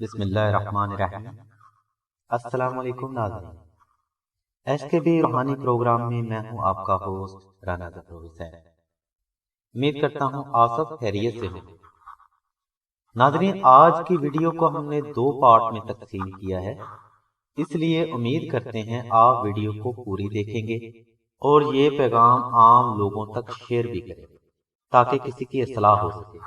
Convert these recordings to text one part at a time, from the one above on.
بسم اللہ الرحمن الرحیم۔ السلام علیکم ناظرین، ایس کے بی روحانی پروگرام میں میں ہوں آپ کا ہوسٹ رانا ظفر حسین۔ امید کرتا ہوں آپ سب خیریت سے ہوں۔ ناظرین، آج کی ویڈیو کو ہم نے 2 پارٹ میں تقسیم کیا ہے، اس لیے امید کرتے ہیں آپ ویڈیو کو پوری دیکھیں گے اور یہ پیغام عام لوگوں تک شیئر بھی کریں تاکہ کسی کی اصلاح ہو سکے۔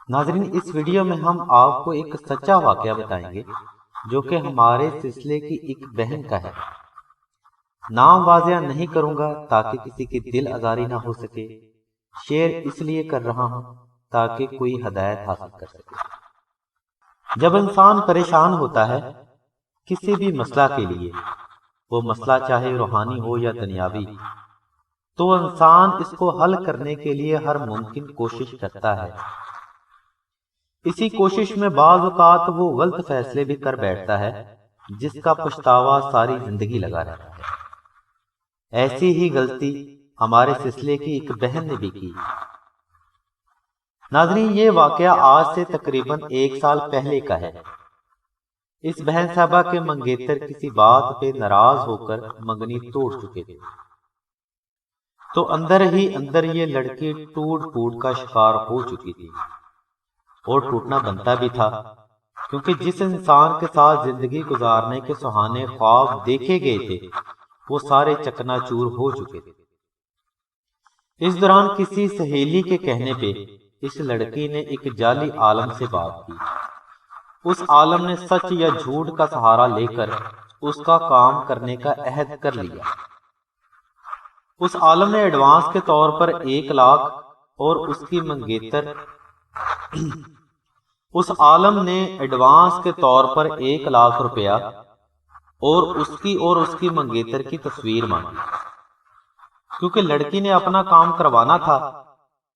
ناظرین، اس ویڈیو میں ہم آپ کو ایک سچا واقعہ بتائیں گے جو کہ ہمارے سلسلے کی ایک بہن کا ہے۔ نام واضح نہیں کروں گا تاکہ کسی کی دل آزاری نہ ہو سکے۔ شیئر اس لیے کر رہا ہوں تاکہ کوئی ہدایت حاصل کر سکے۔ جب انسان پریشان ہوتا ہے کسی بھی مسئلہ کے لیے، وہ مسئلہ چاہے روحانی ہو یا دنیاوی، تو انسان اس کو حل کرنے کے لیے ہر ممکن کوشش کرتا ہے۔ اسی کوشش میں بعض اوقات وہ غلط فیصلے بھی کر بیٹھتا ہے جس کا پچھتاوا ساری زندگی لگا رہتا ہے۔ ایسی ہی غلطی ہمارے سلسلے کی ایک بہن نے بھی کی۔ ناظرین، یہ واقعہ آج سے تقریباً 1 سال پہلے کا ہے۔ اس بہن صاحبہ کے منگیتر کسی بات پہ ناراض ہو کر منگنی توڑ چکے تھے، تو اندر ہی اندر یہ لڑکی ٹوٹ پھوٹ کا شکار ہو چکی تھی، اور ٹوٹنا بنتا بھی تھا، کیونکہ جس انسان کے ساتھ زندگی گزارنے کے سہانے خواب دیکھے گئے تھے وہ سارے چکنا چور ہو چکے تھے۔ اس دوران کسی سہیلی کے کہنے پہ اس لڑکی نے ایک جعلی عالم سے بات کی۔ اس عالم نے سچ یا جھوٹ کا سہارا لے کر اس کا کام کرنے کا عہد کر لیا۔ اس عالم نے ایڈوانس کے طور پر 1 لاکھ اور اس کی منگیتر اس عالم نے ایڈوانس کے طور پر 1 لاکھ روپیہ اور اس کی منگیتر کی تصویر مانگی۔ کیونکہ لڑکی نے اپنا کام کروانا تھا،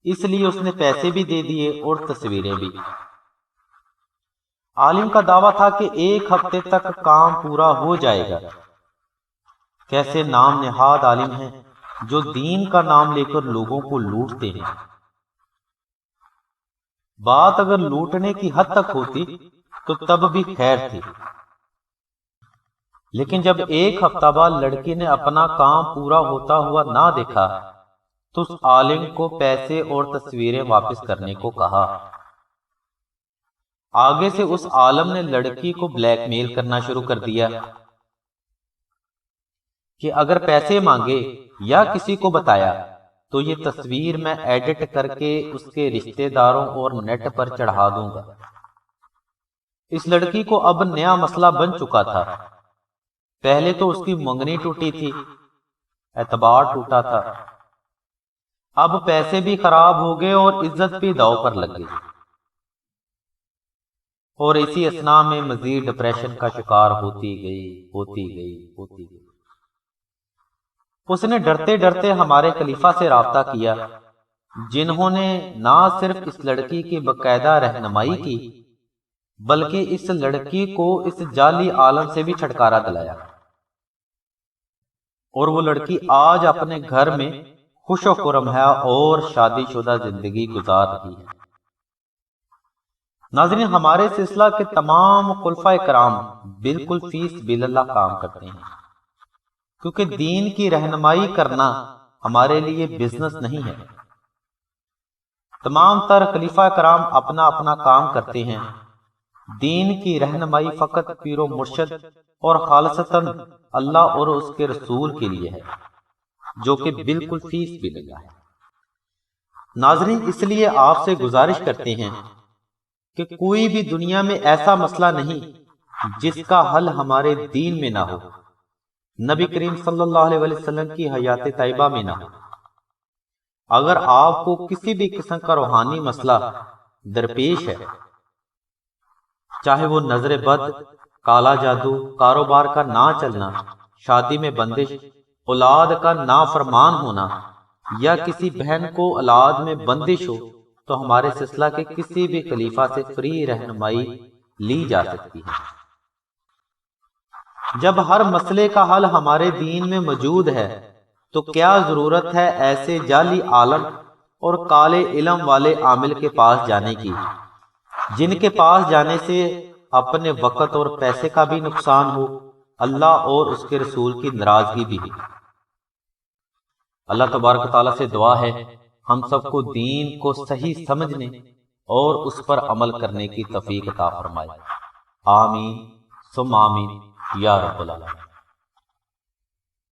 اس لیے اس نے پیسے بھی دے دیے اور تصویریں بھی۔ عالم کا دعویٰ تھا کہ 1 ہفتے تک کام پورا ہو جائے گا۔ کیسے نام نہاد عالم ہیں جو دین کا نام لے کر لوگوں کو لوٹتے ہیں۔ بات اگر لوٹنے کی حد تک ہوتی تو تب بھی خیر تھی، لیکن جب 1 ہفتہ بعد لڑکی نے اپنا کام پورا ہوتا ہوا نہ دیکھا تو اس عالم کو پیسے اور تصویریں واپس کرنے کو کہا۔ آگے سے اس عالم نے لڑکی کو بلیک میل کرنا شروع کر دیا کہ اگر پیسے مانگے یا کسی کو بتایا تو یہ تصویر میں ایڈٹ کر کے اس کے رشتہ داروں اور نیٹ پر چڑھا دوں گا۔ اس لڑکی کو اب نیا مسئلہ بن چکا تھا۔ پہلے تو اس کی منگنی ٹوٹی تھی، اعتبار ٹوٹا تھا، اب پیسے بھی خراب ہو گئے اور عزت بھی داؤ پر لگ گئی، اور اسی اثناء میں مزید ڈپریشن کا شکار ہوتی گئی۔ اس نے ڈرتے ڈرتے ہمارے خلیفہ سے رابطہ کیا، جنہوں نے نہ صرف اس لڑکی کی باقاعدہ رہنمائی کی بلکہ اس لڑکی کو اس جعلی عالم سے بھی چھٹکارا دلایا، اور وہ لڑکی آج اپنے گھر میں خوش و خرم ہے اور شادی شدہ زندگی گزار رہی ہے۔ ناظرین، ہمارے سلسلہ کے تمام خلفائے کرام بالکل فی سبیل اللہ کام کرتے ہیں، کیونکہ دین کی رہنمائی کرنا ہمارے لیے بزنس نہیں ہے۔ تمام تر خلیفہ کرام اپنا اپنا کام کرتے ہیں۔ دین کی رہنمائی فقط پیر و مرشد اور خالصتاً اللہ اور اس کے رسول کے لیے ہے، جو کہ بالکل فی سبیل اللہ ہے۔ ناظرین، اس لیے آپ سے گزارش کرتے ہیں کہ کوئی بھی دنیا میں ایسا مسئلہ نہیں جس کا حل ہمارے دین میں نہ ہو، نبی کریم صلی اللہ علیہ وسلم کی حیات طیبہ میں نہ ہو۔ اگر آپ کو کسی بھی قسم کا روحانی مسئلہ درپیش ہے، چاہے وہ نظر بد، کالا جادو، کاروبار کا نہ چلنا، شادی میں بندش، اولاد کا نافرمان ہونا، یا کسی بہن کو اولاد میں بندش ہو، تو ہمارے سلسلہ کے کسی بھی خلیفہ سے فری رہنمائی لی جا سکتی ہے۔ جب ہر مسئلے کا حل ہمارے دین میں موجود ہے تو کیا ضرورت ہے ایسے جعلی عالم اور کالے علم والے عامل کے پاس جانے کی جن کے پاس جانے سے اپنے وقت اور پیسے کا بھی نقصان ہو، اللہ اور اس کے رسول کی ناراضگی بھی۔ اللہ تبارک و تعالیٰ سے دعا ہے ہم سب کو دین کو صحیح سمجھنے اور اس پر عمل کرنے کی توفیق عطا فرمائے۔ آمین ثم آمین یا رب العالمین۔